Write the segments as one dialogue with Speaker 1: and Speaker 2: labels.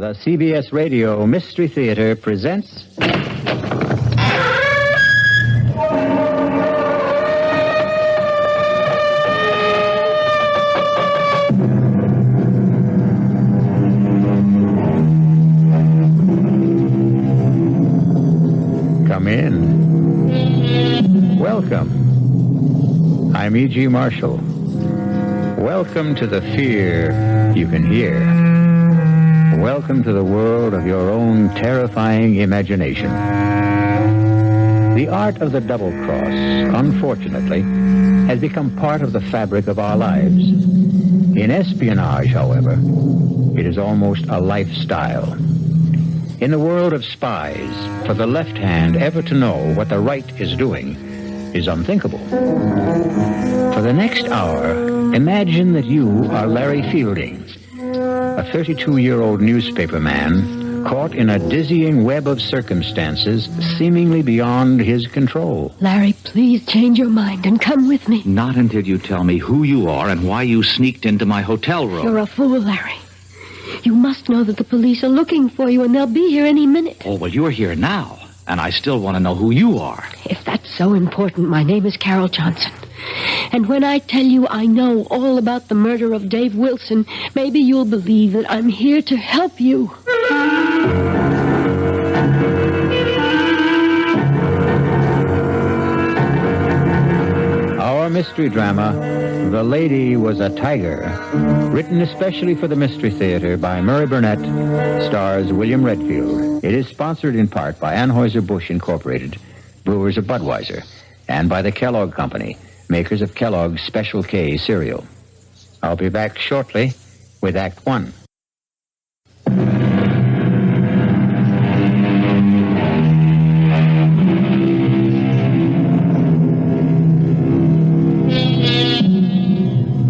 Speaker 1: The CBS Radio Mystery Theater presents... Come in. Welcome. I'm E.G. Marshall. Welcome to the fear you can hear. Welcome to the world of your own terrifying imagination. The art of the double cross, unfortunately, has become part of the fabric of our lives. In espionage, however, it is almost a lifestyle. In the world of spies, for the left hand ever to know what the right is doing is unthinkable. For the next hour, imagine that you are Larry Fielding, a 32-year-old newspaper man caught in a dizzying web of circumstances seemingly beyond his control.
Speaker 2: Larry, please change your mind and come with me.
Speaker 3: Not until you tell me who you are and why you sneaked into my hotel room.
Speaker 2: You're a fool, Larry. You must know that the police are looking for you and they'll be here any minute.
Speaker 3: Oh, well, you're here now, and I still want to know who you are.
Speaker 2: If that's so important, my name is Carol Johnson. And when I tell you I know all about the murder of Dave Wilson, maybe you'll believe that I'm here to help you.
Speaker 1: Our mystery drama, The Lady Was a Tiger, written especially for the Mystery Theater by Murray Burnett, stars William Redfield. It is sponsored in part by Anheuser-Busch Incorporated, brewers of Budweiser, and by the Kellogg Company, makers of Kellogg's Special K cereal. I'll be back shortly with Act One.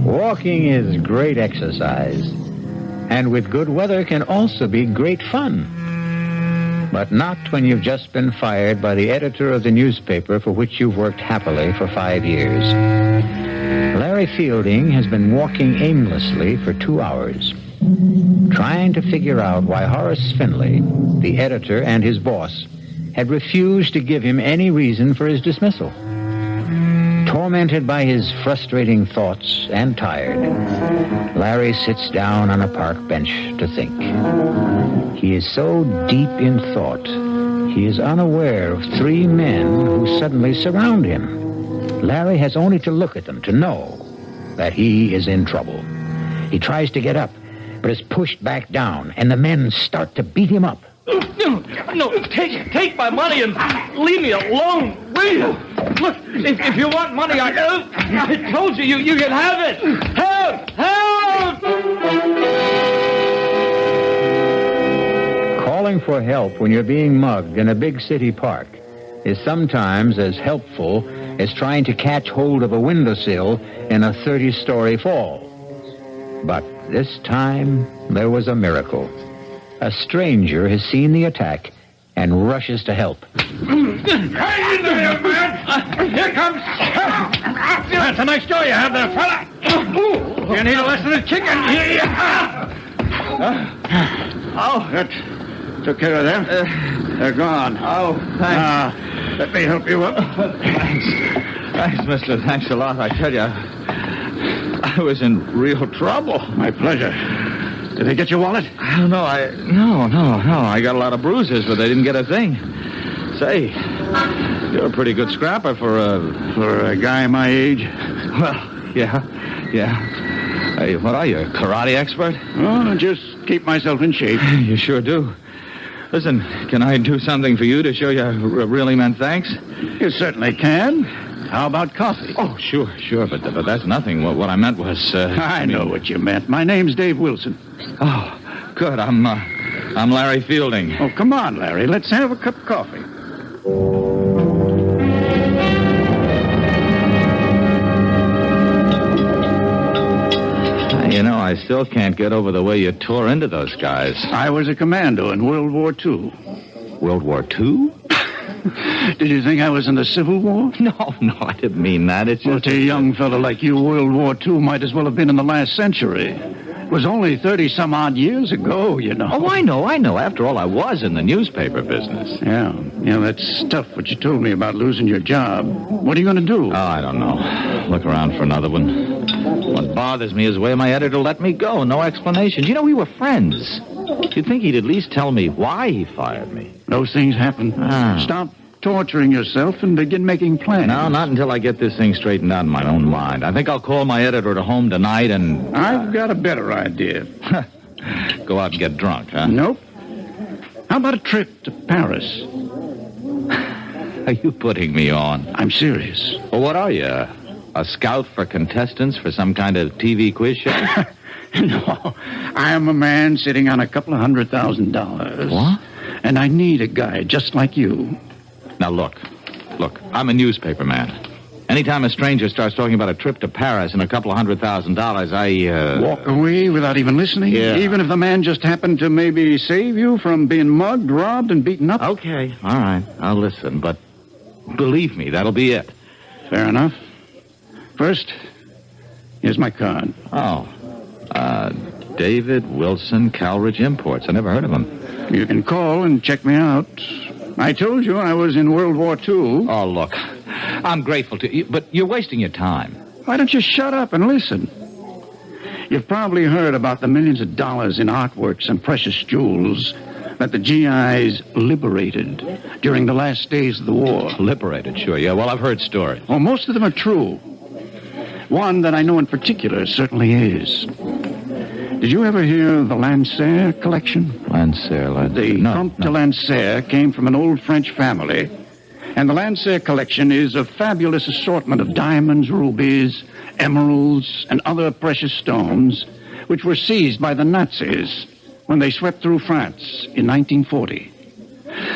Speaker 1: Walking is great exercise, and with good weather can also be great fun. But not when you've just been fired by the editor of the newspaper for which you've worked happily for 5 years. Larry Fielding has been walking aimlessly for 2 hours, trying to figure out why Horace Finley, the editor and his boss, had refused to give him any reason for his dismissal. Tormented by his frustrating thoughts and tired, Larry sits down on a park bench to think. He is so deep in thought, he is unaware of 3 men who suddenly surround him. Larry has only to look at them to know that he is in trouble. He tries to get up, but is pushed back down, and the men start to beat him up.
Speaker 4: No, take my money and leave me alone, will you? Look, if you want money, I told you can have it. Help!
Speaker 1: Calling for help when you're being mugged in a big city park is sometimes as helpful as trying to catch hold of a windowsill in a 30-story fall. But this time, there was a miracle. A stranger has seen the attack and rushes to help.
Speaker 4: Hang in there, man! Here comes... That's a nice jaw you have there, fella. You need a lesson of chicken.
Speaker 5: Oh, that took care of them. They're gone.
Speaker 3: Oh, thanks.
Speaker 5: Let me help you up.
Speaker 3: Thanks, mister. Thanks a lot. I tell you, I was in real trouble.
Speaker 5: My pleasure. Did they get your wallet?
Speaker 3: Oh, no, No. I got a lot of bruises, but they didn't get a thing. Say, you're a pretty good scrapper for
Speaker 5: a guy my age.
Speaker 3: Well, yeah. Hey, what are you, a karate expert?
Speaker 5: Oh, just keep myself in shape.
Speaker 3: You sure do. Listen, can I do something for you to show you I really meant thanks?
Speaker 5: You certainly can. How about coffee?
Speaker 3: Oh, sure, but that's nothing. What I meant was...
Speaker 5: I know what you meant. My name's Dave Wilson.
Speaker 3: Oh, good. I'm Larry Fielding.
Speaker 5: Oh, come on, Larry. Let's have a cup of coffee.
Speaker 3: You know, I still can't get over the way you tore into those guys.
Speaker 5: I was a commando in World War II.
Speaker 3: World War II?
Speaker 5: Did you think I was in the Civil War?
Speaker 3: No, I didn't mean that. It's just...
Speaker 5: Well, to a young fellow like you, World War II might as well have been in the last century. was only 30-some-odd years ago, you know.
Speaker 3: Oh, I know. After all, I was in the newspaper business.
Speaker 5: Yeah, that's tough what you told me about losing your job. What are you going to do?
Speaker 3: Oh, I don't know. Look around for another one. What bothers me is the way my editor let me go. No explanations. You know, we were friends. You'd think he'd at least tell me why he fired me.
Speaker 5: Those things happen. Stop torturing yourself and begin making plans.
Speaker 3: No, not until I get this thing straightened out in my own mind. I think I'll call my editor at home tonight and...
Speaker 5: I've got a better idea.
Speaker 3: Go out and get drunk, huh?
Speaker 5: Nope. How about a trip to Paris?
Speaker 3: Are you putting me on?
Speaker 5: I'm serious.
Speaker 3: Well, what are you? A scout for contestants for some kind of TV quiz show?
Speaker 5: No, I am a man sitting on a couple of $100,000.
Speaker 3: What?
Speaker 5: And I need a guy just like you.
Speaker 3: Now, look, I'm a newspaper man. Anytime a stranger starts talking about a trip to Paris and a couple of $100,000, I,
Speaker 5: Walk away without even listening?
Speaker 3: Yeah.
Speaker 5: Even if the man just happened to maybe save you from being mugged, robbed, and beaten up?
Speaker 3: Okay, all right, I'll listen, but believe me, that'll be it.
Speaker 5: Fair enough. First, here's my card.
Speaker 3: Oh, David Wilson, Calridge Imports. I never heard of him.
Speaker 5: You can call and check me out. I told you I was in World War II.
Speaker 3: Oh, look, I'm grateful to you, but you're wasting your time.
Speaker 5: Why don't you shut up and listen? You've probably heard about the millions of dollars in artworks and precious jewels that the GIs liberated during the last days of the war.
Speaker 3: Liberated, sure, yeah. Well, I've heard stories.
Speaker 5: Well, most of them are true. One that I know in particular certainly is. Did you ever hear of the Lancer collection?
Speaker 3: Lancer,
Speaker 5: The Comte de Lancer came from an old French family, and the Lancer collection is a fabulous assortment of diamonds, rubies, emeralds, and other precious stones, which were seized by the Nazis when they swept through France in 1940.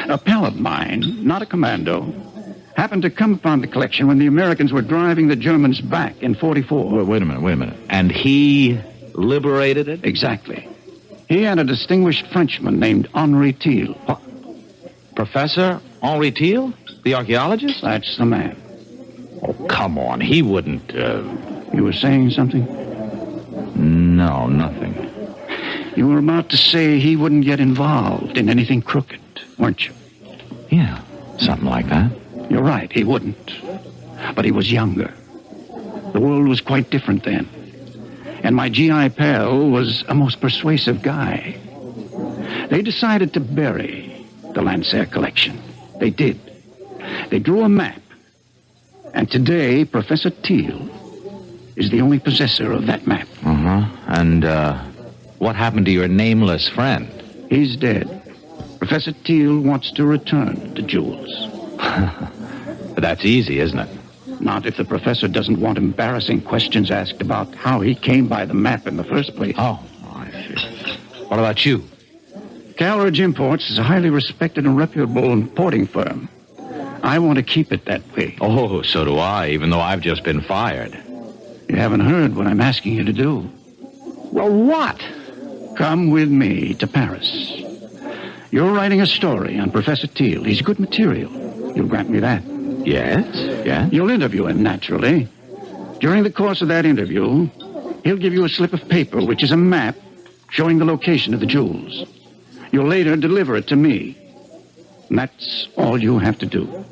Speaker 5: A pal of mine, not a commando, happened to come upon the collection when the Americans were driving the Germans back in 44.
Speaker 3: Wait a minute. And he liberated it?
Speaker 5: Exactly. He and a distinguished Frenchman named Henri Thiel.
Speaker 3: What? Professor Henri Thiel? The archaeologist?
Speaker 5: That's the man.
Speaker 3: Oh, come on. He wouldn't,
Speaker 5: You were saying something?
Speaker 3: No, nothing.
Speaker 5: You were about to say he wouldn't get involved in anything crooked, weren't you?
Speaker 3: Yeah, something like that.
Speaker 5: You're right, he wouldn't. But he was younger. The world was quite different then. And my GI pal was a most persuasive guy. They decided to bury the Lancer collection. They did. They drew a map. And today, Professor Thiel is the only possessor of that map.
Speaker 3: And, what happened to your nameless friend?
Speaker 5: He's dead. Professor Thiel wants to return the jewels.
Speaker 3: That's easy, isn't it?
Speaker 5: Not if the professor doesn't want embarrassing questions asked about how he came by the map in the first place.
Speaker 3: Oh, I see. What about you?
Speaker 5: Calridge Imports is a highly respected and reputable importing firm. I want to keep it that way.
Speaker 3: Oh, so do I, even though I've just been fired.
Speaker 5: You haven't heard what I'm asking you to do.
Speaker 3: Well, what?
Speaker 5: Come with me to Paris. You're writing a story on Professor Thiel. He's good material. You'll grant me that.
Speaker 3: Yes.
Speaker 5: You'll interview him, naturally. During the course of that interview, he'll give you a slip of paper, which is a map showing the location of the jewels. You'll later deliver it to me. And that's all you have to do.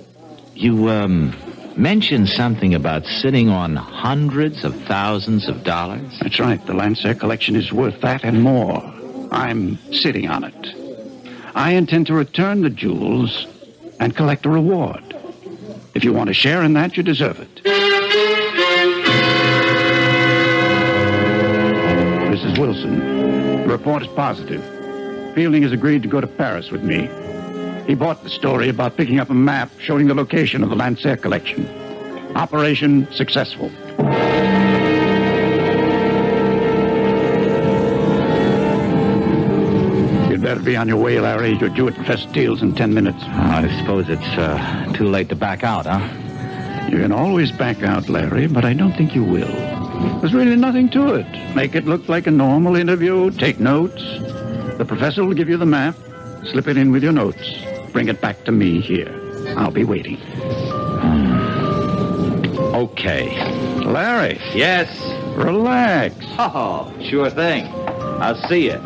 Speaker 3: You, mentioned something about sitting on hundreds of thousands of dollars?
Speaker 5: That's right. The Lancer collection is worth that and more. I'm sitting on it. I intend to return the jewels and collect a reward. If you want to share in that, you deserve it. Mrs. Wilson, the report is positive. Fielding has agreed to go to Paris with me. He bought the story about picking up a map showing the location of the Lancer collection. Operation successful. You'd better be on your way, Larry. You're due at Professor Thiel's in 10 minutes.
Speaker 3: I suppose it's too late to back out, huh?
Speaker 5: You can always back out, Larry, but I don't think you will. There's really nothing to it. Make it look like a normal interview. Take notes. The professor will give you the map. Slip it in with your notes. Bring it back to me here. I'll be waiting.
Speaker 3: Okay.
Speaker 5: Larry.
Speaker 3: Yes.
Speaker 5: Relax.
Speaker 3: Oh, sure thing. I'll see you.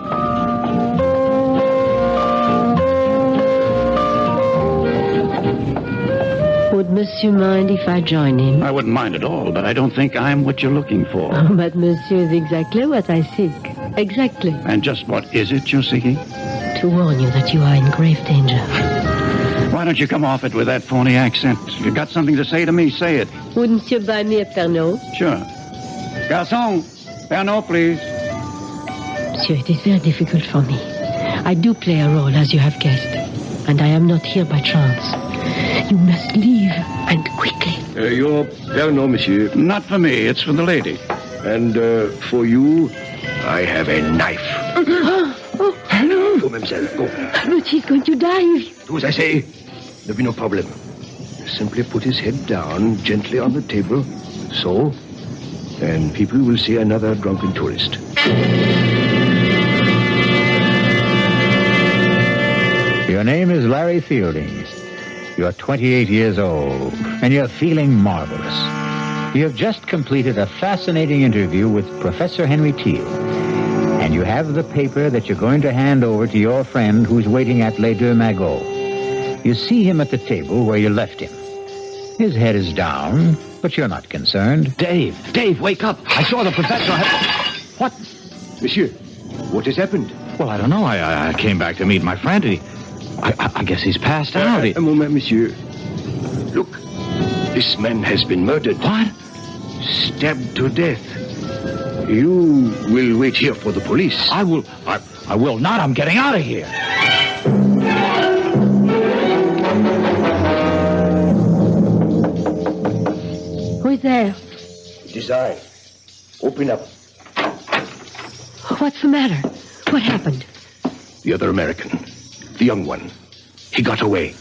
Speaker 2: Would Monsieur mind if I join him?
Speaker 5: I wouldn't mind at all, but I don't think I'm what you're looking for.
Speaker 2: Oh, but Monsieur is exactly what I seek. Exactly.
Speaker 5: And just what is it you're seeking?
Speaker 2: To warn you that you are in grave danger.
Speaker 5: Why don't you come off it with that phony accent? You got something to say to me, say it.
Speaker 2: Would Monsieur buy me a Pernod?
Speaker 5: Sure. Garçon, Pernod, please.
Speaker 2: Monsieur, it is very difficult for me. I do play a role, as you have guessed. And I am not here by chance. You must leave, and quickly.
Speaker 6: Your Pernod, monsieur.
Speaker 5: Not for me, it's for the lady.
Speaker 6: And for you, I have a knife. Go, mademoiselle, go.
Speaker 2: But he's going to die.
Speaker 6: Do as I say. There'll be no problem. Simply put his head down gently on the table. So. And people will see another drunken tourist.
Speaker 1: Your name is Larry Fielding. You're 28 years old, and you're feeling marvelous. You have just completed a fascinating interview with Professor Henry Teal, and you have the paper that you're going to hand over to your friend who's waiting at Les Deux Magots. You see him at the table where you left him. His head is down, but you're not concerned.
Speaker 3: Dave, wake up. I saw the professor. What?
Speaker 6: Monsieur, what has happened?
Speaker 3: Well, I don't know. I came back to meet my friend. I guess he's passed out.
Speaker 6: A moment, monsieur. Look, this man has been murdered.
Speaker 3: What?
Speaker 6: Stabbed to death. You will wait here for the police.
Speaker 3: I will not. I'm getting out of here.
Speaker 2: Who is there?
Speaker 6: It is I. Open up.
Speaker 2: What's the matter? What happened?
Speaker 6: The other American. The young one. He got away.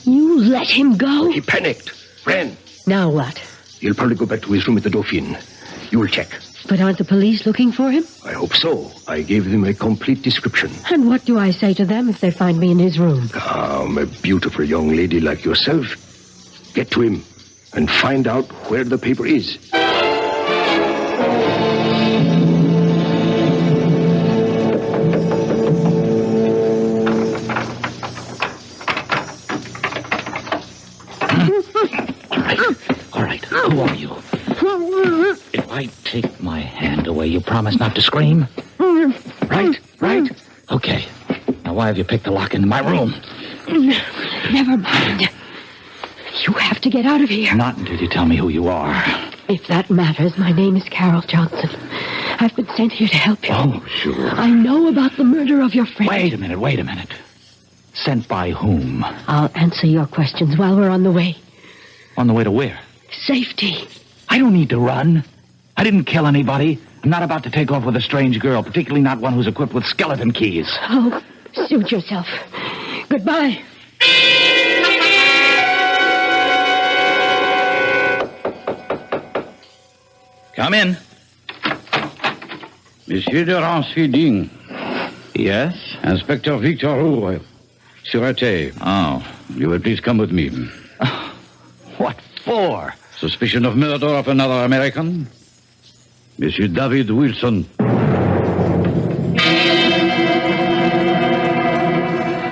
Speaker 2: You let him go?
Speaker 6: He panicked. Ran.
Speaker 2: Now what?
Speaker 6: He'll probably go back to his room at the Dauphin. You will check.
Speaker 2: But aren't the police looking for him?
Speaker 6: I hope so. I gave them a complete description.
Speaker 2: And what do I say to them if they find me in his room?
Speaker 6: Calm, a beautiful young lady like yourself. Get to him and find out where the paper is.
Speaker 3: All right. Who are you? If I take my hand away, you promise not to scream? Right? Okay. Now, why have you picked the lock into my room?
Speaker 2: Never mind. You have to get out of here.
Speaker 3: Not until you tell me who you are.
Speaker 2: If that matters, my name is Carol Johnson. I've been sent here to help you.
Speaker 3: Oh, sure.
Speaker 2: I know about the murder of your friend.
Speaker 3: Wait a minute. Sent by whom?
Speaker 2: I'll answer your questions while we're on the way.
Speaker 3: On the way to where?
Speaker 2: Safety.
Speaker 3: I don't need to run. I didn't kill anybody. I'm not about to take off with a strange girl, particularly not one who's equipped with skeleton keys.
Speaker 2: Oh, suit yourself. Goodbye.
Speaker 3: Come in.
Speaker 5: Monsieur de Ransfielding.
Speaker 3: Yes?
Speaker 5: Inspector Victor Roux, Sûreté.
Speaker 3: Oh.
Speaker 5: You will please come with me.
Speaker 3: What for?
Speaker 5: Suspicion of murder of another American? Monsieur David Wilson.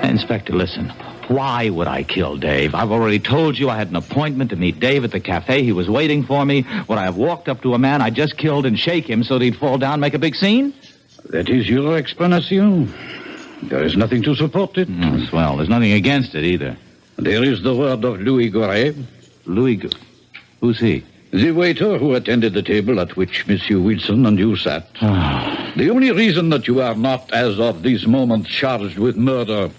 Speaker 3: Inspector, listen. Why would I kill Dave? I've already told you I had an appointment to meet Dave at the cafe. He was waiting for me. Would I have walked up to a man I just killed and shake him so that he'd fall down, make a big scene?
Speaker 5: That is your explanation. There is nothing to support it.
Speaker 3: Well, there's nothing against it either.
Speaker 5: There is the word of Louis Goret.
Speaker 3: Who's he?
Speaker 5: The waiter who attended the table at which Monsieur Wilson and you sat. The only reason that you are not, as of this moment, charged with murder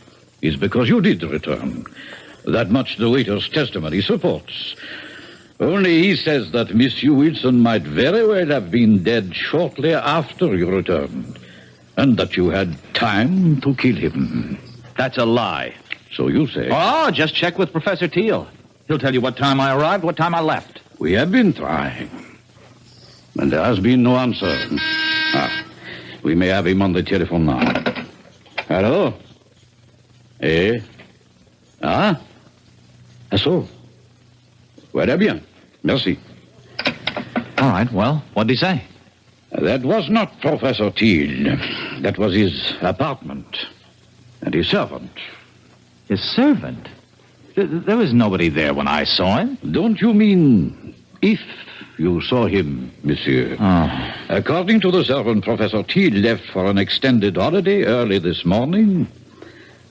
Speaker 5: is because you did return. That much the waiter's testimony supports. Only he says that Monsieur Wilson might very well have been dead shortly after you returned, and that you had time to kill him.
Speaker 3: That's a lie.
Speaker 5: So you say.
Speaker 3: Oh, just check with Professor Teal. He'll tell you what time I arrived, what time I left.
Speaker 5: We have been trying, and there has been no answer. We may have him on the telephone now. Hello? Eh? So. Voilà bien. Merci.
Speaker 3: All right, well, what'd he say?
Speaker 5: That was not Professor Teal. That was his apartment. And his servant.
Speaker 3: His servant? There was nobody there when I saw him.
Speaker 5: Don't you mean if you saw him, monsieur?
Speaker 3: Oh.
Speaker 5: According to the servant, Professor Teal left for an extended holiday early this morning,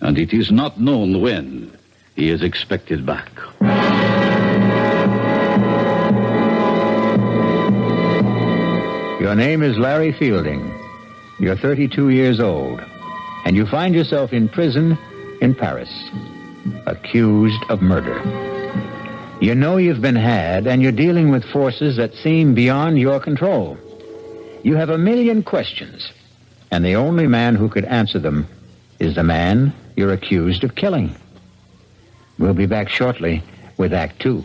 Speaker 5: and it is not known when he is expected back.
Speaker 1: Your name is Larry Fielding. You're 32 years old, and you find yourself in prison in Paris, accused of murder. You know you've been had, and you're dealing with forces that seem beyond your control. You have a million questions, and the only man who could answer them is the man you're accused of killing. We'll be back shortly with Act Two.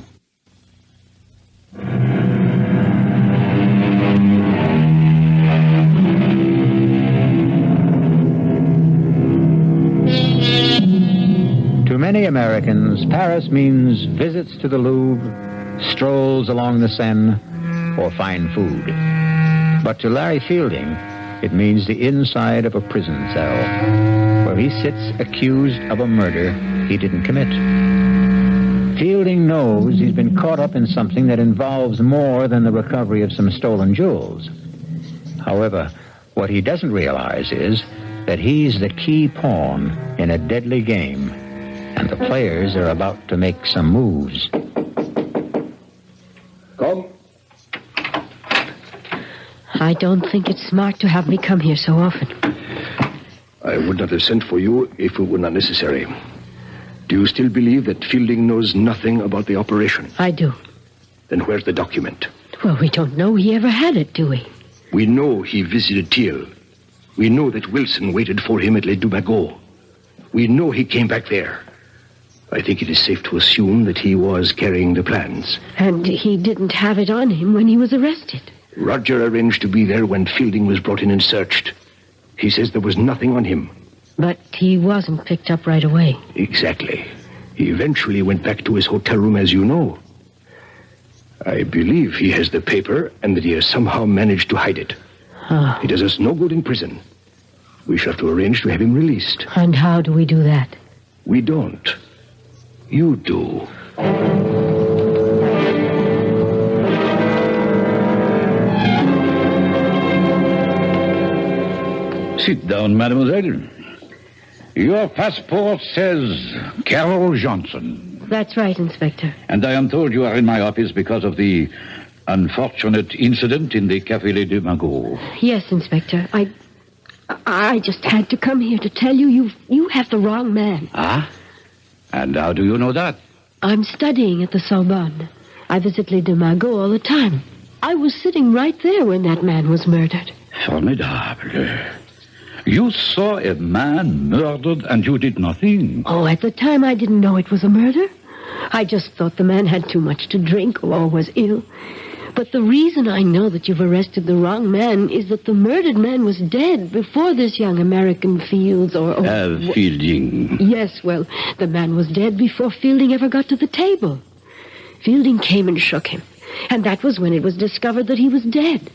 Speaker 1: To many Americans, Paris means visits to the Louvre, strolls along the Seine, or fine food. But to Larry Fielding, it means the inside of a prison cell, where he sits accused of a murder he didn't commit. Fielding knows he's been caught up in something that involves more than the recovery of some stolen jewels. However, what he doesn't realize is that he's the key pawn in a deadly game, and the players are about to make some moves.
Speaker 6: Come.
Speaker 2: I don't think it's smart to have me come here so often.
Speaker 6: I would not have sent for you if it were not necessary. Do you still believe that Fielding knows nothing about the operation?
Speaker 2: I do.
Speaker 6: Then where's the document?
Speaker 2: Well, we don't know he ever had it, do we?
Speaker 6: We know he visited Thiel. We know that Wilson waited for him at Les Dumagots. We know he came back there. I think it is safe to assume that he was carrying the plans.
Speaker 2: And he didn't have it on him when he was arrested.
Speaker 6: Roger arranged to be there when Fielding was brought in and searched. He says there was nothing on him.
Speaker 2: But he wasn't picked up right away.
Speaker 6: Exactly. He eventually went back to his hotel room, as you know. I believe he has the paper and that he has somehow managed to hide it.
Speaker 2: Oh.
Speaker 6: It does us no good in prison. We shall have to arrange to have him released.
Speaker 2: And how do we do that?
Speaker 6: We don't. You do.
Speaker 5: Sit down, mademoiselle. Your passport says Carol Johnson.
Speaker 2: That's right, Inspector.
Speaker 5: And I am told you are in my office because of the unfortunate incident in the Café Les Dumagots.
Speaker 2: Yes, Inspector. I just had to come here to tell you you have the wrong man.
Speaker 5: Ah? And how do you know that?
Speaker 2: I'm studying at the Sorbonne. I visit Les Dumagots all the time. I was sitting right there when that man was murdered.
Speaker 5: Formidable. You saw a man murdered and you did nothing.
Speaker 2: Oh, at the time I didn't know it was a murder. I just thought the man had too much to drink or was ill. But the reason I know that you've arrested the wrong man is that the murdered man was dead before this young American Fields
Speaker 5: Fielding.
Speaker 2: Yes, well, the man was dead before Fielding ever got to the table. Fielding came and shook him, and that was when it was discovered that he was dead.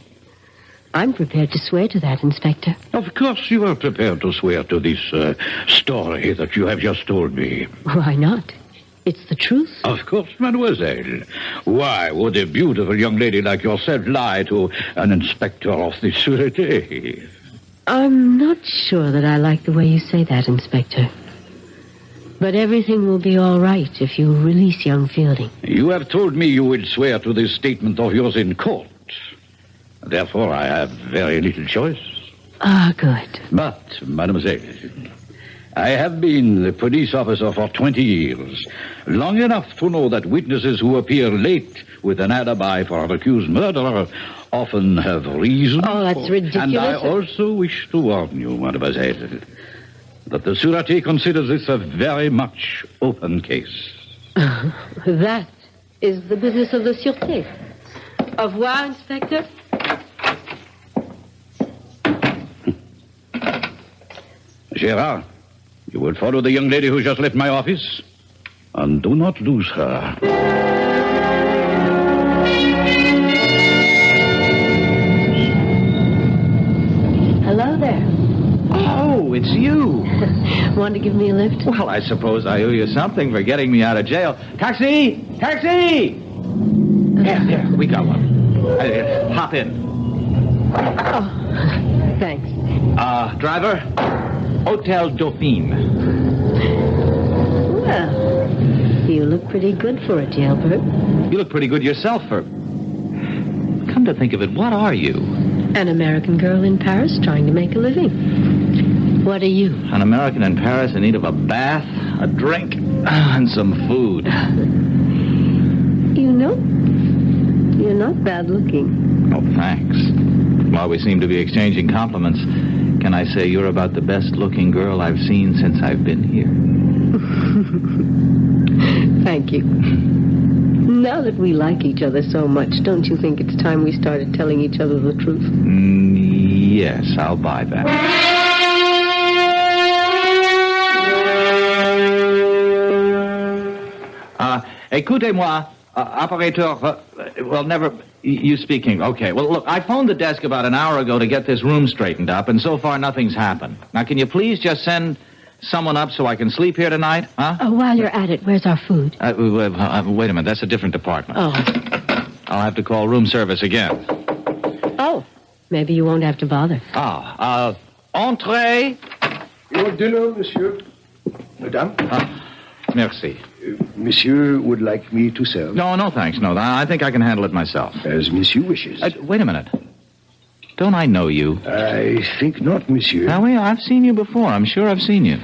Speaker 2: I'm prepared to swear to that, Inspector.
Speaker 5: Of course you are prepared to swear to this story that you have just told me.
Speaker 2: Why not? It's the truth.
Speaker 5: Of course, mademoiselle. Why would a beautiful young lady like yourself lie to an inspector of the Sûreté?
Speaker 2: I'm not sure that I like the way you say that, Inspector. But everything will be all right if you release young Fielding.
Speaker 5: You have told me you will swear to this statement of yours in court. Therefore, I have very little choice.
Speaker 2: Ah, good.
Speaker 5: But, mademoiselle, I have been the police officer for 20 years, long enough to know that witnesses who appear late with an alibi for an accused murderer often have reason.
Speaker 2: Oh, that's ridiculous.
Speaker 5: And I also wish to warn you, mademoiselle, that the Sûreté considers this a very much open case.
Speaker 2: That is the business of the Sûreté. Au revoir, Inspector.
Speaker 5: Gérard, you will follow the young lady who just left my office, and do not lose her.
Speaker 2: want to give me a lift?
Speaker 3: Well, I suppose I owe you something for getting me out of jail. Taxi! Taxi! Here, we got one. Hop in.
Speaker 2: Oh, thanks.
Speaker 3: Driver, Hotel Dauphine.
Speaker 2: Well, you look pretty good for a jailbird.
Speaker 3: You look pretty good yourself for... Come to think of it, what are you?
Speaker 2: An American girl in Paris trying to make a living. What are you?
Speaker 3: An American in Paris in need of a bath, a drink, and some food.
Speaker 2: You know, you're not bad looking.
Speaker 3: Oh, thanks. While we seem to be exchanging compliments, can I say you're about the best-looking girl I've seen since I've been here?
Speaker 2: Thank you. Now that we like each other so much, don't you think it's time we started telling each other the truth?
Speaker 3: Yes, I'll buy that. Écoutez-moi, operateur, well, never... You speaking. Okay. Well, look, I phoned the desk about an hour ago to get this room straightened up, and so far nothing's happened. Now, can you please just send someone up so I can sleep here tonight, huh?
Speaker 2: Oh, while you're at it, where's our food?
Speaker 3: Wait a minute, that's a different department.
Speaker 2: Oh.
Speaker 3: I'll have to call room service again.
Speaker 2: Oh, maybe you won't have to bother.
Speaker 3: Entrée.
Speaker 6: Your dinner, monsieur. Madame?
Speaker 3: Merci.
Speaker 6: Monsieur would like me to serve.
Speaker 3: No, thanks. No, I think I can handle it myself.
Speaker 6: As monsieur wishes.
Speaker 3: Wait a minute. Don't I know you?
Speaker 6: I think not, monsieur.
Speaker 3: Now, I've seen you before. I'm sure I've seen you.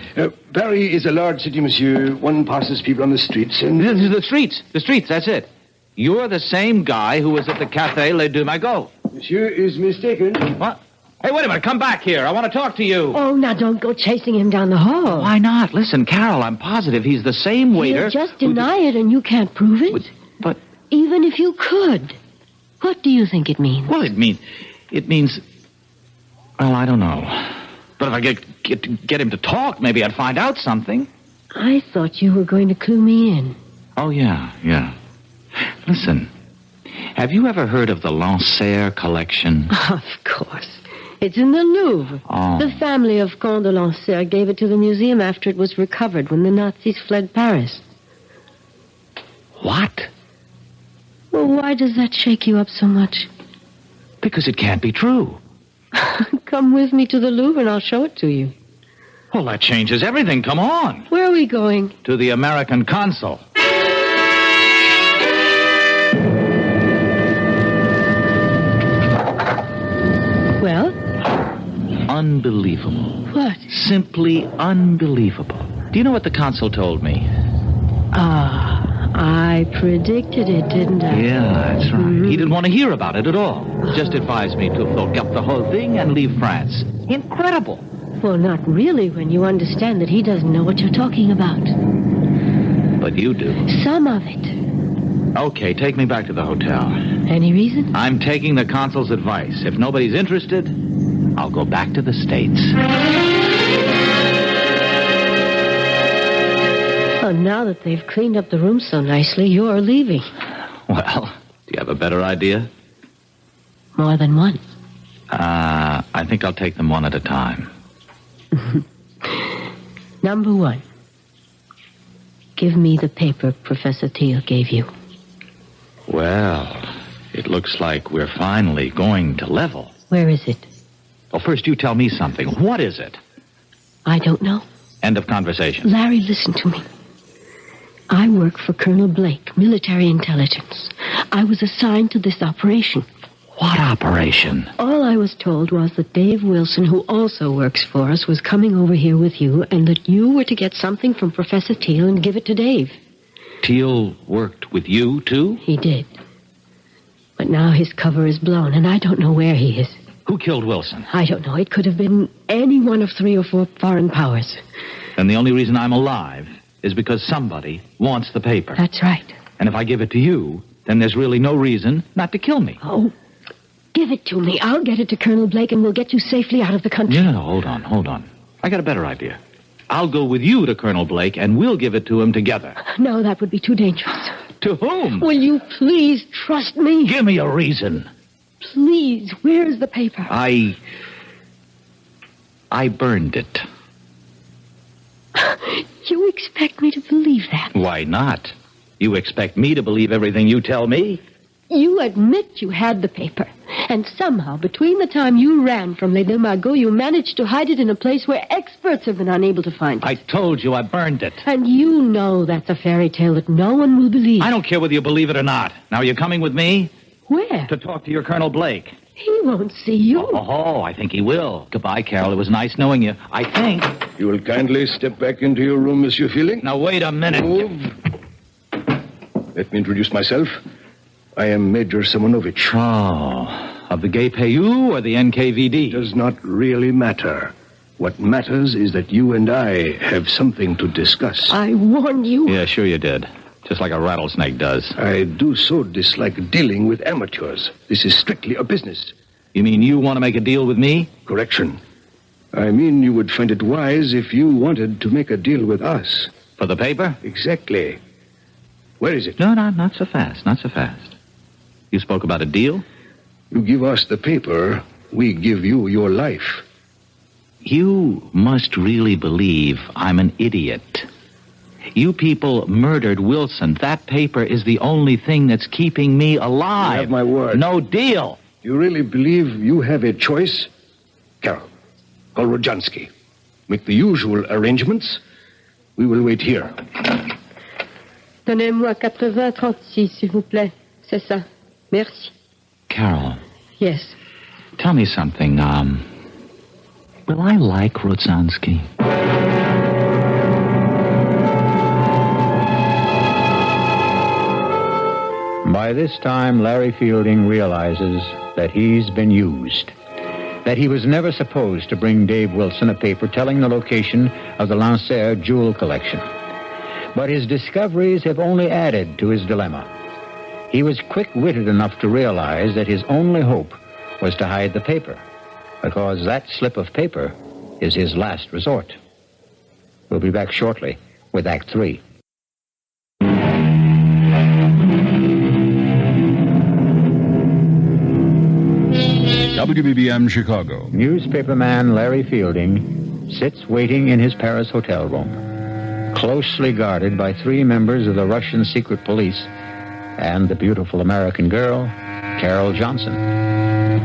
Speaker 6: Paris is a large city, monsieur. One passes people on the streets and...
Speaker 3: The streets, that's it. You're the same guy who was at the Café Les Deux Magots.
Speaker 6: Monsieur is mistaken.
Speaker 3: What? Hey, wait a minute. Come back here. I want to talk to you.
Speaker 2: Oh, now don't go chasing him down the hall.
Speaker 3: Why not? Listen, Carol, I'm positive he's the same waiter.
Speaker 2: You just deny it and you can't prove it.
Speaker 3: But...
Speaker 2: Even if you could. What do you think it means?
Speaker 3: Well, it means... Well, I don't know. But if I get him to talk, maybe I'd find out something.
Speaker 2: I thought you were going to clue me in.
Speaker 3: Oh, yeah. Listen, have you ever heard of the Lancer collection?
Speaker 2: Of course. It's in the Louvre.
Speaker 3: Oh.
Speaker 2: The family of Comte de Lancer gave it to the museum after it was recovered when the Nazis fled Paris.
Speaker 3: What?
Speaker 2: Well, why does that shake you up so much?
Speaker 3: Because it can't be true.
Speaker 2: Come with me to the Louvre and I'll show it to you.
Speaker 3: Well, that changes everything. Come on.
Speaker 2: Where are we going?
Speaker 3: To the American consul.
Speaker 2: Well?
Speaker 3: Unbelievable.
Speaker 2: What?
Speaker 3: Simply unbelievable. Do you know what the consul told me?
Speaker 2: I predicted it, didn't I?
Speaker 3: Yeah, that's right.
Speaker 2: Mm-hmm.
Speaker 3: He didn't want to hear about it at all. Just advised me to look up the whole thing and leave France. Incredible.
Speaker 2: Well, not really when you understand that he doesn't know what you're talking about.
Speaker 3: But you do.
Speaker 2: Some of it.
Speaker 3: Okay, take me back to the hotel.
Speaker 2: Any reason?
Speaker 3: I'm taking the consul's advice. If nobody's interested, I'll go back to the States.
Speaker 2: Oh, now that they've cleaned up the room so nicely, you're leaving.
Speaker 3: Well, do you have a better idea?
Speaker 2: More than one.
Speaker 3: I think I'll take them one at a time.
Speaker 2: Number one. Give me the paper Professor Thiel gave you.
Speaker 3: Well, it looks like we're finally going to level.
Speaker 2: Where is it?
Speaker 3: Well, first you tell me something. What is it?
Speaker 2: I don't know.
Speaker 3: End of conversation.
Speaker 2: Larry, listen to me. I work for Colonel Blake, military intelligence. I was assigned to this operation.
Speaker 3: What operation?
Speaker 2: All I was told was that Dave Wilson, who also works for us, was coming over here with you, and that you were to get something from Professor Thiel and give it to Dave.
Speaker 3: Thiel worked with you, too?
Speaker 2: He did. But now his cover is blown, and I don't know where he is.
Speaker 3: Who killed Wilson?
Speaker 2: I don't know. It could have been any one of 3 or 4 foreign powers.
Speaker 3: And the only reason I'm alive is because somebody wants the paper.
Speaker 2: That's right.
Speaker 3: And if I give it to you, then there's really no reason not to kill me.
Speaker 2: Oh, give it to me. I'll get it to Colonel Blake, and we'll get you safely out of the country.
Speaker 3: No, hold on. I got a better idea. I'll go with you to Colonel Blake, and we'll give it to him together.
Speaker 2: No, that would be too dangerous.
Speaker 3: To whom?
Speaker 2: Will you please trust me?
Speaker 3: Give me a reason.
Speaker 2: Please, where is the paper?
Speaker 3: I burned it.
Speaker 2: You expect me to believe that?
Speaker 3: Why not? You expect me to believe everything you tell me?
Speaker 2: You admit you had the paper. And somehow, between the time you ran from Les Deux Magots, you managed to hide it in a place where experts have been unable to find it.
Speaker 3: I told you I burned it.
Speaker 2: And you know that's a fairy tale that no one will believe.
Speaker 3: I don't care whether you believe it or not. Now, are you coming with me?
Speaker 2: Where?
Speaker 3: To talk to your Colonel Blake.
Speaker 2: He won't see you.
Speaker 3: Oh, I think he will. Goodbye, Carol. It was nice knowing you. I think.
Speaker 6: You will kindly step back into your room, Monsieur Feeling.
Speaker 3: Now, wait a minute.
Speaker 6: Move. Let me introduce myself. I am Major Simonovich.
Speaker 3: Oh, of the Gay Payou or the NKVD?
Speaker 6: Does not really matter. What matters is that you and I have something to discuss.
Speaker 2: I warned you.
Speaker 3: Yeah, sure you did. Just like a rattlesnake does.
Speaker 6: I do so dislike dealing with amateurs. This is strictly a business.
Speaker 3: You mean you want to make a deal with me?
Speaker 6: Correction. I mean you would find it wise if you wanted to make a deal with us.
Speaker 3: For the paper?
Speaker 6: Exactly. Where is it?
Speaker 3: No, not so fast. Not so fast. You spoke about a deal?
Speaker 6: You give us the paper, we give you your life.
Speaker 3: You must really believe I'm an idiot. You people murdered Wilson. That paper is the only thing that's keeping me alive.
Speaker 6: You have my word.
Speaker 3: No deal.
Speaker 6: You really believe you have a choice? Carol, call Rodzansky. Make the usual arrangements. We will wait here.
Speaker 2: Donnez-moi 80-36, s'il vous plaît. C'est ça. Merci.
Speaker 3: Carol.
Speaker 2: Yes.
Speaker 3: Tell me something. Will I like Rodzansky?
Speaker 1: By this time, Larry Fielding realizes that he's been used. That he was never supposed to bring Dave Wilson a paper telling the location of the Lanceur jewel collection. But his discoveries have only added to his dilemma. He was quick-witted enough to realize that his only hope was to hide the paper, because that slip of paper is his last resort. We'll be back shortly with Act 3.
Speaker 7: WBBM Chicago.
Speaker 1: Newspaperman Larry Fielding sits waiting in his Paris hotel room, closely guarded by 3 members of the Russian secret police and the beautiful American girl, Carol Johnson.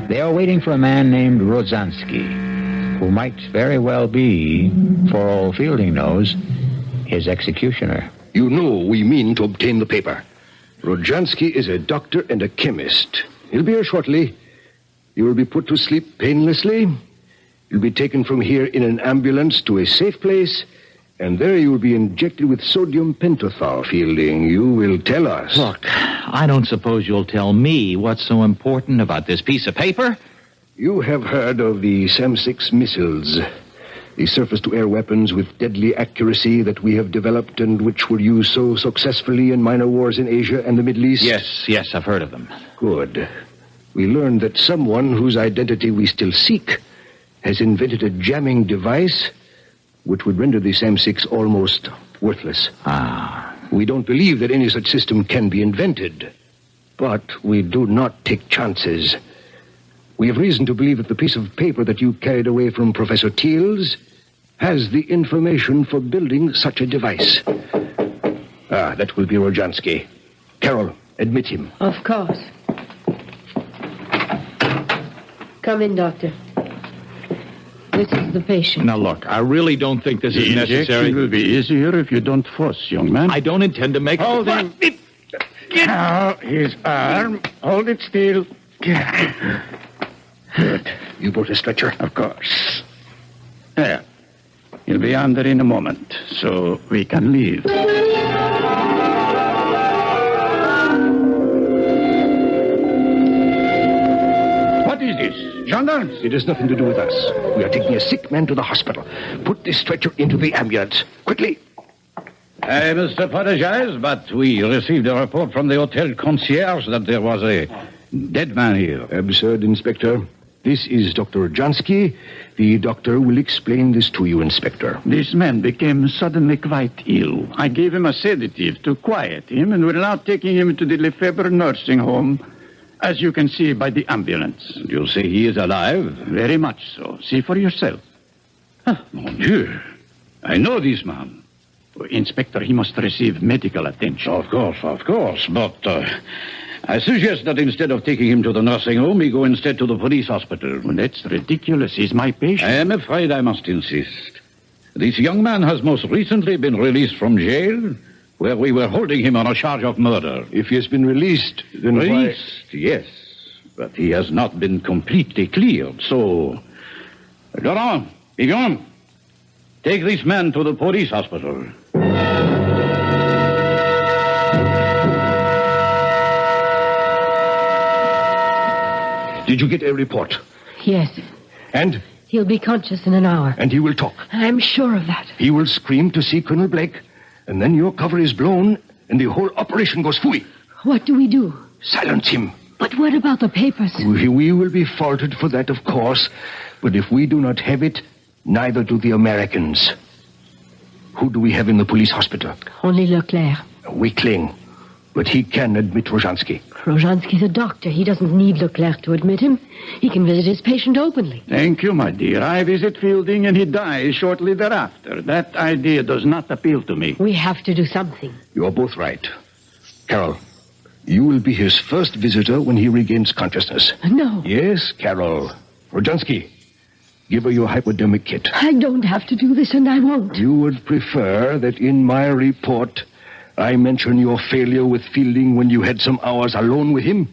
Speaker 1: They are waiting for a man named Rodzansky, who might very well be, for all Fielding knows, his executioner.
Speaker 6: You know we mean to obtain the paper. Rodzansky is a doctor and a chemist. He'll be here shortly. You will be put to sleep painlessly. You'll be taken from here in an ambulance to a safe place, and there you will be injected with sodium pentothal, Fielding. You will tell us.
Speaker 3: Look, I don't suppose you'll tell me what's so important about this piece of paper?
Speaker 6: You have heard of the SAM-6 missiles, the surface-to-air weapons with deadly accuracy that we have developed and which were used so successfully in minor wars in Asia and the Middle East?
Speaker 3: Yes, I've heard of them.
Speaker 6: Good. We learned that someone whose identity we still seek has invented a jamming device which would render the SAM-6 almost worthless. We don't believe that any such system can be invented, but we do not take chances. We have reason to believe that the piece of paper that you carried away from Professor Thiel's has the information for building such a device. That will be Rodzansky. Carol, admit him.
Speaker 2: Of course. Come in, Doctor. This is the patient.
Speaker 3: Now, look, I really don't think this is necessary.
Speaker 5: Injection will be easier if you don't force, young man.
Speaker 3: I don't intend to make...
Speaker 5: Hold him. Now, his arm. Hold it still. Good.
Speaker 6: You brought a stretcher?
Speaker 5: Of course. There. He'll be under in a moment, so we can leave. What is this? Gendarmes?
Speaker 6: It has nothing to do with us. We are taking a sick man to the hospital. Put this stretcher into the ambulance. Quickly.
Speaker 5: I must apologize, but we received a report from the hotel concierge that there was a dead man here.
Speaker 6: Absurd, Inspector. This is Dr. Rodzansky. The doctor will explain this to you, Inspector.
Speaker 5: This man became suddenly quite ill. I gave him a sedative to quiet him, and we're now taking him to the Lefebvre nursing home, as you can see by the ambulance.
Speaker 7: You say he is alive?
Speaker 5: Very much so. See for yourself. Ah, mon Dieu. I know this man. Inspector, he must receive medical attention.
Speaker 7: Of course. But I suggest that instead of taking him to the nursing home, he go instead to the police hospital.
Speaker 5: Well, that's ridiculous. He's my patient.
Speaker 7: I am afraid I must insist. This young man has most recently been released from jail, where we were holding him on a charge of murder.
Speaker 6: If he has been released, then
Speaker 7: Released, yes. But he has not been completely cleared, so... Laurent, Vivian, take this man to the police hospital.
Speaker 6: Did you get a report?
Speaker 2: Yes.
Speaker 6: And?
Speaker 2: He'll be conscious in an hour.
Speaker 6: And he will talk.
Speaker 2: I'm sure of that.
Speaker 6: He will scream to see Colonel Blake, and then your cover is blown, and the whole operation goes fooey.
Speaker 2: What do we do?
Speaker 6: Silence him.
Speaker 2: But what about the papers?
Speaker 6: We will be faulted for that, of course, but if we do not have it, neither do the Americans. Who do we have in the police hospital?
Speaker 2: Only Leclerc.
Speaker 6: A weakling, but he can admit Rozhansky.
Speaker 2: Rozhansky's a doctor. He doesn't need Leclerc to admit him. He can visit his patient openly.
Speaker 5: Thank you, my dear. I visit Fielding and he dies shortly thereafter. That idea does not appeal to me.
Speaker 2: We have to do something.
Speaker 6: You are both right. Carol, you will be his first visitor when he regains consciousness.
Speaker 2: No.
Speaker 6: Yes, Carol. Rozhansky, give her your hypodermic kit.
Speaker 2: I don't have to do this, and I won't.
Speaker 6: You would prefer that in my report I mention your failure with Fielding when you had some hours alone with him?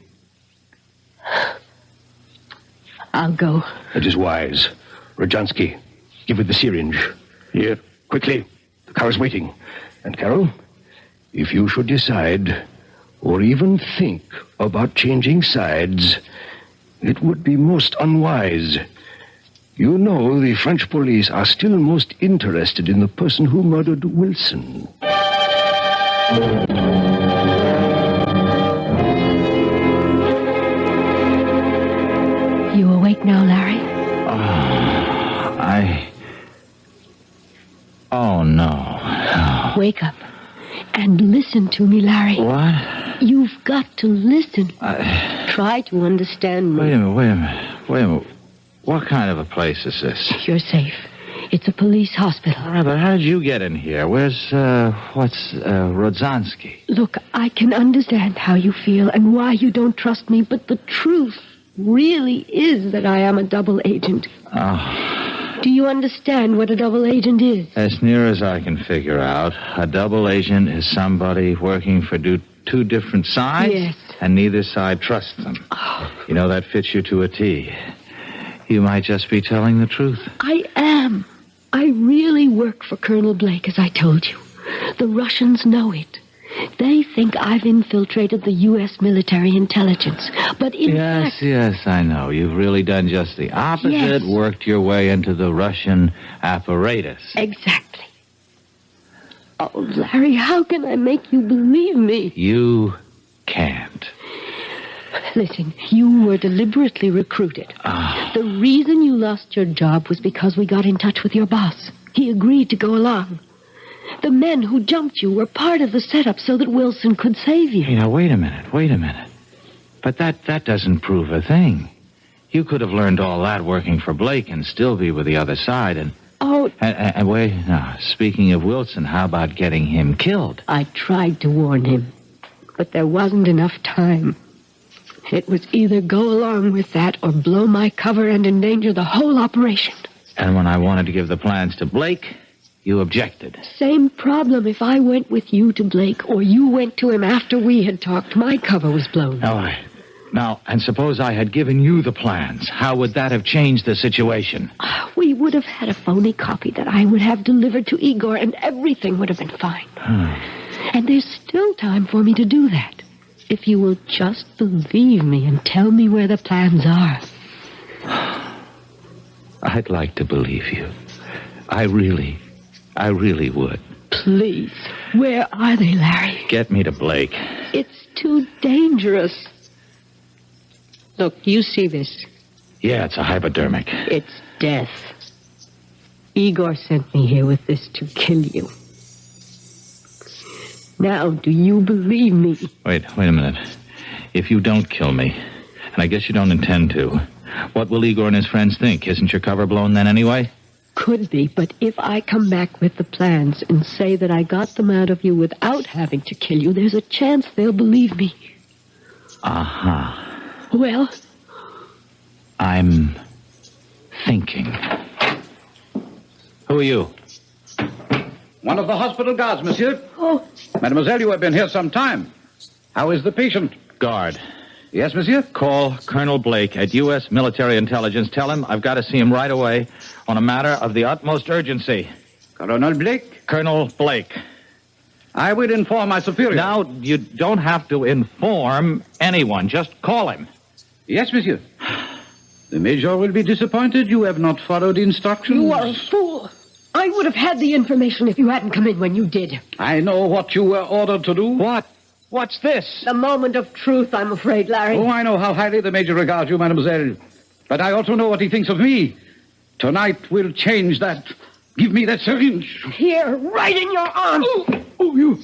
Speaker 2: I'll go.
Speaker 6: That is wise. Rozhansky, give her the syringe. Here, quickly. The car is waiting. And Carol, if you should decide, or even think about changing sides, it would be most unwise. You know the French police are still most interested in the person who murdered Wilson.
Speaker 2: You awake now, Larry?
Speaker 3: Oh, no.
Speaker 2: Wake up and listen to me, Larry.
Speaker 3: What?
Speaker 2: You've got to listen. Try to understand me.
Speaker 3: Wait a minute. What kind of a place is this?
Speaker 2: You're safe. It's a police hospital.
Speaker 3: All right, but how did you get in here? Where's, Rozhansky?
Speaker 2: Look, I can understand how you feel and why you don't trust me, but the truth really is that I am a double agent.
Speaker 3: Oh.
Speaker 2: Do you understand what a double agent is?
Speaker 3: As near as I can figure out, a double agent is somebody working for two different sides,
Speaker 2: Yes.
Speaker 3: and neither side trusts them.
Speaker 2: Oh.
Speaker 3: You know, that fits you to a T. You might just be telling the truth.
Speaker 2: I am. I really work for Colonel Blake, as I told you. The Russians know it. They think I've infiltrated the U.S. military intelligence. But in fact...
Speaker 3: Yes, I know. You've really done just the opposite,
Speaker 2: Yes.
Speaker 3: worked your way into the Russian apparatus.
Speaker 2: Exactly. Oh, Larry, how can I make you believe me?
Speaker 3: You can't.
Speaker 2: Listen, you were deliberately recruited. The reason you lost your job was because we got in touch with your boss. He agreed to go along. The men who jumped you were part of the setup so that Wilson could save you.
Speaker 3: Hey, now, wait a minute. But that doesn't prove a thing. You could have learned all that working for Blake and still be with the other side and...
Speaker 2: Oh,
Speaker 3: And wait, now, speaking of Wilson, how about getting him killed?
Speaker 2: I tried to warn him, but there wasn't enough time. It was either go along with that or blow my cover and endanger the whole operation.
Speaker 3: And when I wanted to give the plans to Blake, you objected.
Speaker 2: Same problem if I went with you to Blake or you went to him after we had talked. My cover was blown.
Speaker 3: All right. Now, and suppose I had given you the plans. How would that have changed the situation?
Speaker 2: We would have had a phony copy that I would have delivered to Igor, and everything would have been fine. And there's still time for me to do that. If you will just believe me and tell me where the plans are.
Speaker 3: I'd like to believe you. I really would.
Speaker 2: Please. Where are they, Larry?
Speaker 3: Get me to Blake.
Speaker 2: It's too dangerous. Look, you see this.
Speaker 3: Yeah, it's a hypodermic.
Speaker 2: It's death. Igor sent me here with this to kill you. Now, do you believe me?
Speaker 3: Wait a minute. If you don't kill me, and I guess you don't intend to, what will Igor and his friends think? Isn't your cover blown then anyway?
Speaker 2: Could be, but if I come back with the plans and say that I got them out of you without having to kill you, there's a chance they'll believe me.
Speaker 3: Uh-huh.
Speaker 2: Well?
Speaker 3: I'm thinking. Who are you?
Speaker 7: One of the hospital guards, monsieur.
Speaker 2: Oh.
Speaker 7: Mademoiselle, you have been here some time. How is the patient?
Speaker 3: Guard.
Speaker 7: Yes, monsieur?
Speaker 3: Call Colonel Blake at U.S. Military Intelligence. Tell him I've got to see him right away on a matter of the utmost urgency.
Speaker 7: Colonel Blake?
Speaker 3: Colonel Blake.
Speaker 7: I will inform my superior.
Speaker 3: Now, you don't have to inform anyone. Just call him.
Speaker 7: Yes, monsieur. The major will be disappointed you have not followed instructions.
Speaker 2: You are a fool. I would have had the information if you hadn't come in when you did.
Speaker 7: I know what you were ordered to do.
Speaker 3: What? What's this?
Speaker 2: The moment of truth, I'm afraid, Larry.
Speaker 7: Oh, I know how highly the major regards you, mademoiselle. But I also know what he thinks of me. Tonight will change that. Give me that syringe.
Speaker 2: Here, right in your arm.
Speaker 7: Oh, you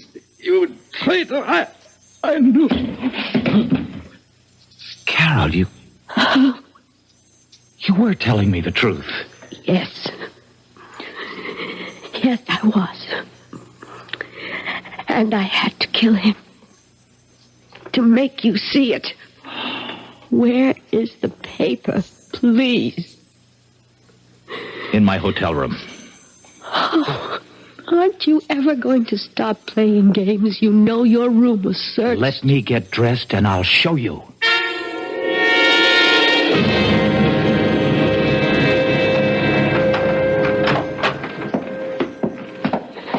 Speaker 7: traitor. I knew.
Speaker 3: Carol, you were telling me the truth.
Speaker 2: Yes. Yes, I was. And I had to kill him. To make you see it. Where is the paper, please?
Speaker 3: In my hotel room.
Speaker 2: Oh, aren't you ever going to stop playing games? You know your room was searched.
Speaker 3: Let me get dressed and I'll show you.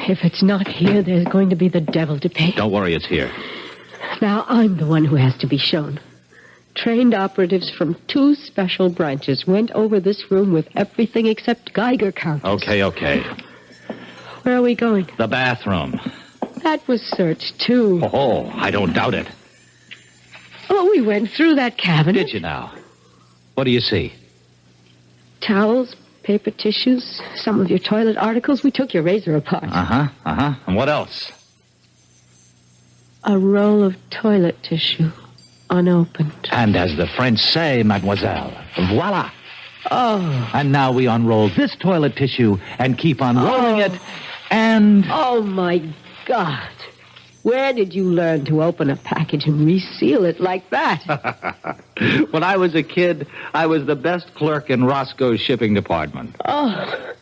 Speaker 2: If it's not here, there's going to be the devil to pay.
Speaker 3: Don't worry, it's here.
Speaker 2: Now, I'm the one who has to be shown. Trained operatives from 2 special branches went over this room with everything except Geiger counters.
Speaker 3: Okay.
Speaker 2: Where are we going?
Speaker 3: The bathroom.
Speaker 2: That was searched, too.
Speaker 3: Oh, I don't doubt it.
Speaker 2: Oh, we went through that cabinet.
Speaker 3: Did you now? What do you see?
Speaker 2: Towels, paper tissues, some of your toilet articles. We took your razor apart.
Speaker 3: Uh-huh. And what else?
Speaker 2: A roll of toilet tissue, unopened.
Speaker 3: And as the French say, mademoiselle, voila.
Speaker 2: Oh.
Speaker 3: And now we unroll this toilet tissue and keep on rolling it, and...
Speaker 2: Oh, my God. Where did you learn to open a package and reseal it like that?
Speaker 3: When I was a kid, I was the best clerk in Roscoe's shipping department.
Speaker 2: Oh,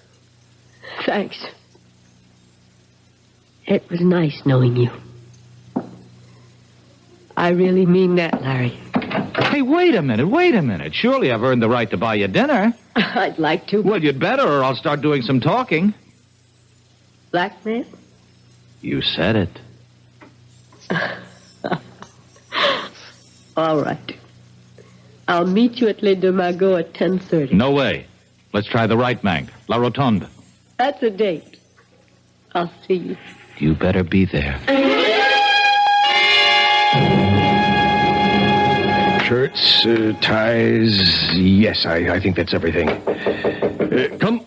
Speaker 2: thanks. It was nice knowing you. I really mean that, Larry.
Speaker 3: Hey, wait a minute. Surely I've earned the right to buy you dinner.
Speaker 2: I'd like to.
Speaker 3: Well, you'd better, or I'll start doing some talking.
Speaker 2: Blackmail?
Speaker 3: You said it.
Speaker 2: All right. I'll meet you at Les Deux Magots at 10:30.
Speaker 3: No way. Let's try the right bank, La Rotonde.
Speaker 2: That's a date. I'll see you.
Speaker 3: You better be there.
Speaker 6: Shirts, ties. Yes, I think that's everything. Come.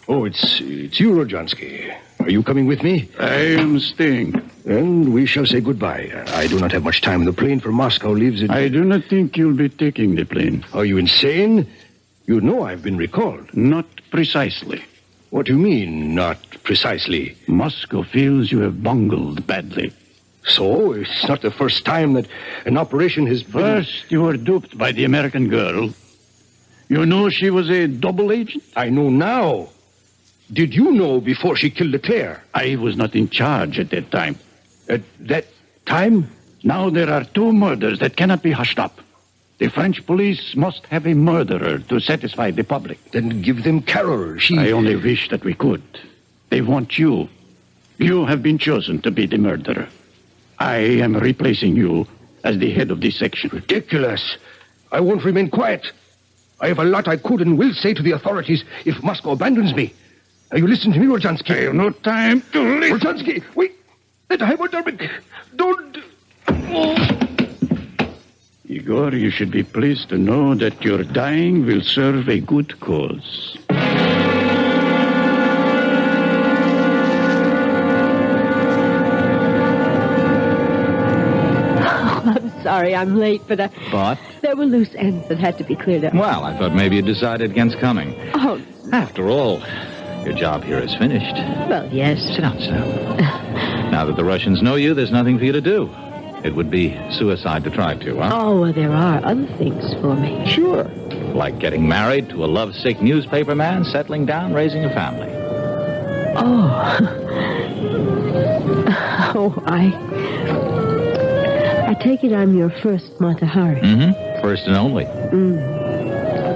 Speaker 6: Oh, it's you, Rodjansky. Are you coming with me?
Speaker 5: I am staying.
Speaker 6: And we shall say goodbye. I do not have much time. The plane for Moscow leaves in...
Speaker 5: I do not think you'll be taking the plane.
Speaker 6: Are you insane? You know I've been recalled.
Speaker 5: Not precisely.
Speaker 6: What do you mean, not precisely?
Speaker 5: Moscow feels you have bungled badly.
Speaker 6: So? It's not the first time that an operation has been...
Speaker 5: First, you were duped by the American girl. You knew she was a double agent?
Speaker 6: I know now. Did you know before she killed Leclerc?
Speaker 5: I was not in charge at that time.
Speaker 6: At that time?
Speaker 5: Now there are 2 murders that cannot be hushed up. The French police must have a murderer to satisfy the public.
Speaker 6: Then give them Carol.
Speaker 5: I only wish that we could. They want you. You have been chosen to be the murderer. I am replacing you as the head of this section.
Speaker 6: Ridiculous. I won't remain quiet. I have a lot I could and will say to the authorities if Moscow abandons me. Now, you listen to me, Rodjansky.
Speaker 5: I have no time to listen.
Speaker 6: Rodjansky, wait. Let hypodermic. Don't... Oh.
Speaker 5: Igor, you should be pleased to know that your dying will serve a good cause.
Speaker 2: sorry I'm late, but there were loose ends that had to be cleared up.
Speaker 3: Well, I thought maybe you decided against coming.
Speaker 2: Oh,
Speaker 3: After all, your job here is finished.
Speaker 2: well, yes.
Speaker 3: Sit down. Now that the Russians know you, there's nothing for you to do. It would be suicide to try to, huh?
Speaker 2: Oh, well, there are other things for me.
Speaker 3: Sure. Like getting married to a lovesick newspaper man, settling down, raising a family.
Speaker 2: I take it I'm your first Mata Hari.
Speaker 3: Mm-hmm. First and only.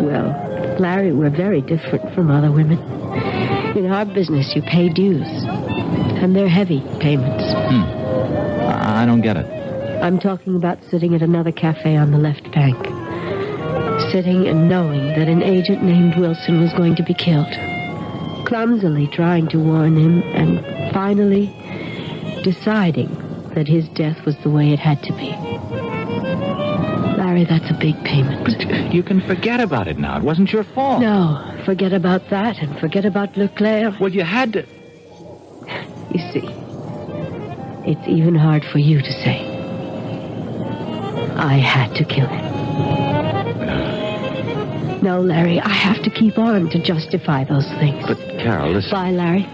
Speaker 2: Well, Larry, we're very different from other women. In our business, you pay dues. And they're heavy payments.
Speaker 3: I don't get it.
Speaker 2: I'm talking about sitting at another cafe on the left bank. Sitting and knowing that an agent named Wilson was going to be killed. Clumsily trying to warn him, and finally deciding that his death was the way it had to be. Larry, that's a big payment.
Speaker 3: But you can forget about it now. It wasn't your fault.
Speaker 2: No, forget about that and forget about Leclerc.
Speaker 3: Well, you had to...
Speaker 2: You see, it's even hard for you to say. I had to kill him. No, Larry, I have to keep on to justify those things.
Speaker 3: But, Carol, listen...
Speaker 2: Bye, Larry.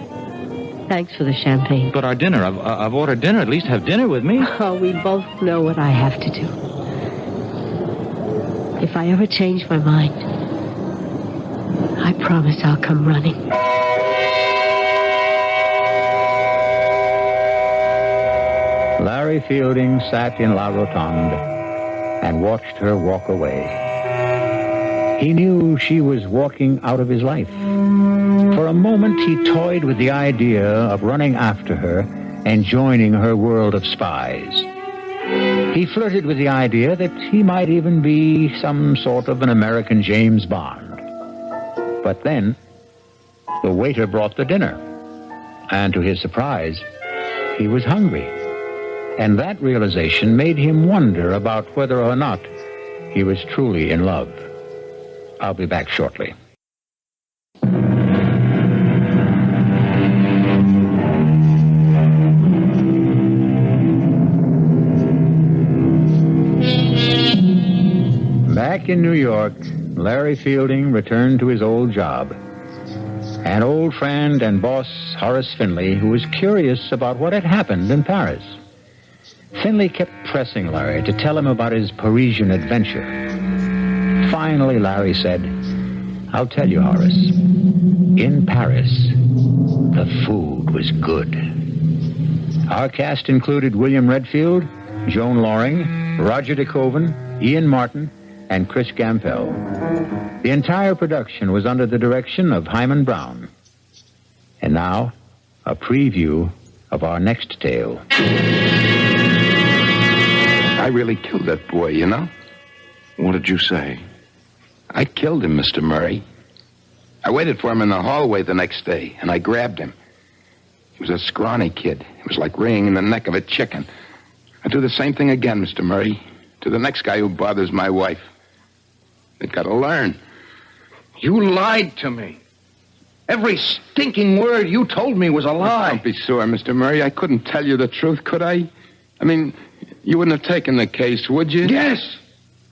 Speaker 2: Thanks for the champagne.
Speaker 3: But our dinner, I've ordered dinner. At least have dinner with me.
Speaker 2: Oh, we both know what I have to do. If I ever change my mind, I promise I'll come running.
Speaker 1: Larry Fielding sat in La Rotonde and watched her walk away. He knew she was walking out of his life. For a moment, he toyed with the idea of running after her and joining her world of spies. He flirted with the idea that he might even be some sort of an American James Bond. But then, the waiter brought the dinner. And to his surprise, he was hungry. And that realization made him wonder about whether or not he was truly in love. I'll be back shortly. Back in New York, Larry Fielding returned to his old job. An old friend and boss, Horace Finley, who was curious about what had happened in Paris. Finley kept pressing Larry to tell him about his Parisian adventure. Finally, Larry said, "I'll tell you, Horace. In Paris, the food was good." Our cast included William Redfield, Joan Loring, Roger DeKoven, Ian Martin, and Chris Gampel. The entire production was under the direction of Hyman Brown. And now, a preview of our next tale.
Speaker 8: I really killed that boy, you know?
Speaker 6: What did you say?
Speaker 8: I killed him, Mr. Murray. I waited for him in the hallway the next day, and I grabbed him. He was a scrawny kid. It was like wringing the neck of a chicken. I'd do the same thing again, Mr. Murray, to the next guy who bothers my wife. They've got to learn.
Speaker 6: You lied to me. Every stinking word you told me was a lie.
Speaker 8: Don't be sore, Mr. Murray. I couldn't tell you the truth, could I? I mean, you wouldn't have taken the case, would you?
Speaker 6: Yes.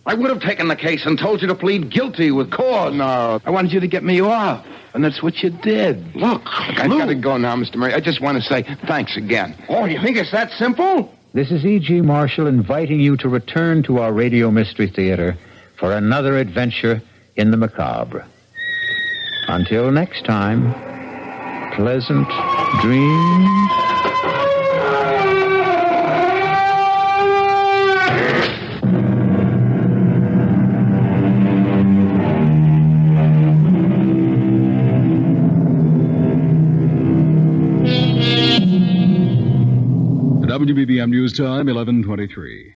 Speaker 6: I would have taken the case and told you to plead guilty with cause.
Speaker 8: No, I wanted you to get me off, and that's what you did.
Speaker 6: Look,
Speaker 8: I've got to go now, Mr. Murray. I just want to say thanks again.
Speaker 6: Oh, you think it's that simple?
Speaker 1: This is E.G. Marshall inviting you to return to our Radio Mystery Theater for another adventure in the macabre. Until next time, pleasant dreams.
Speaker 9: WBBM News Time, 11:23.